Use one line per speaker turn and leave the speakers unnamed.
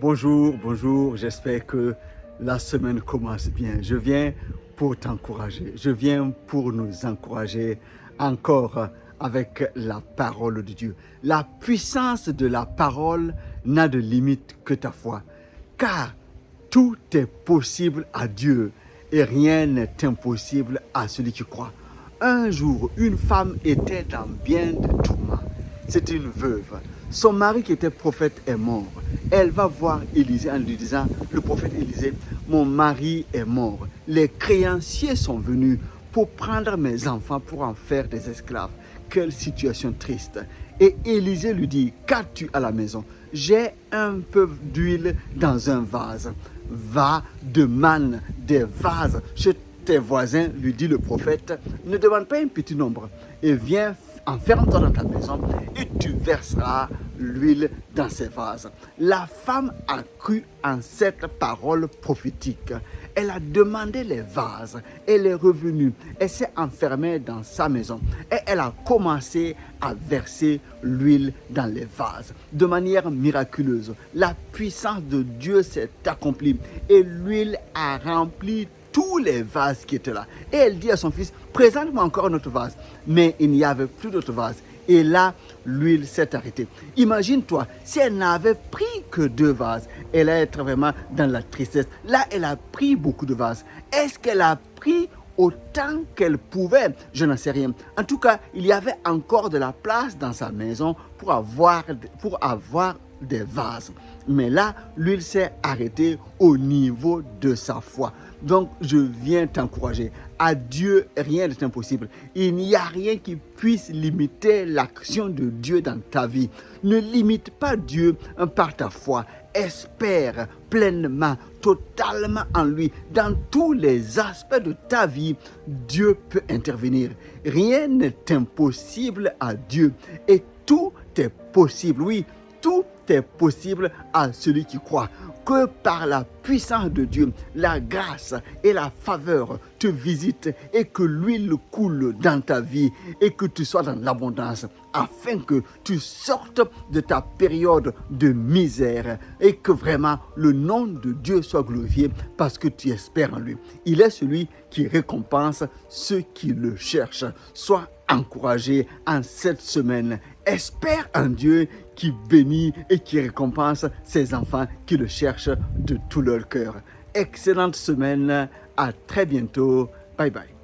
Bonjour, j'espère que la semaine commence bien. Je viens pour t'encourager, je viens pour nous encourager encore avec la parole de Dieu. La puissance de la parole n'a de limite que ta foi, car tout est possible à Dieu et rien n'est impossible à celui qui croit. Un jour, une femme était dans bien de tourments. C'était une veuve. Son mari qui était prophète est mort. Elle va voir Élisée en lui disant, le prophète Élisée, mon mari est mort. Les créanciers sont venus pour prendre mes enfants pour en faire des esclaves. Quelle situation triste. Et Élisée lui dit, qu'as-tu à la maison? J'ai un peu d'huile dans un vase. Va, demande des vases chez tes voisins, lui dit le prophète. Ne demande pas un petit nombre. Et viens, enferme-toi dans ta maison et tu verseras l'huile dans ces vases. La femme a cru en cette parole prophétique. Elle a demandé les vases. Elle est revenue. Elle s'est enfermée dans sa maison. Et elle a commencé à verser l'huile dans les vases. De manière miraculeuse, la puissance de Dieu s'est accomplie. Et l'huile a rempli tous les vases qui étaient là. Et elle dit à son fils, présente-moi encore un autre vase. Mais il n'y avait plus d'autre vase. Et là, l'huile s'est arrêtée. Imagine-toi, si elle n'avait pris que 2 vases, elle allait être vraiment dans la tristesse. Là, elle a pris beaucoup de vases. Est-ce qu'elle a pris autant qu'elle pouvait? Je n'en sais rien. En tout cas, il y avait encore de la place dans sa maison pour avoir des vases. Mais là, l'huile s'est arrêtée au niveau de sa foi. Donc, je viens t'encourager. À Dieu, rien n'est impossible. Il n'y a rien qui puisse limiter l'action de Dieu dans ta vie. Ne limite pas Dieu par ta foi. Espère pleinement, totalement en lui. Dans tous les aspects de ta vie, Dieu peut intervenir. Rien n'est impossible à Dieu. Et tout est possible. Oui, tout est possible à celui qui croit. Que par la puissance de Dieu, la grâce et la faveur te visitent et que l'huile coule dans ta vie et que tu sois dans l'abondance afin que tu sortes de ta période de misère et que vraiment le nom de Dieu soit glorifié parce que tu espères en lui. Il est celui qui récompense ceux qui le cherchent. Sois encouragé en cette semaine. Espère en Dieu qui bénit et qui récompense ses enfants qui le cherchent de tout leur cœur. Excellente semaine. À très bientôt. Bye bye.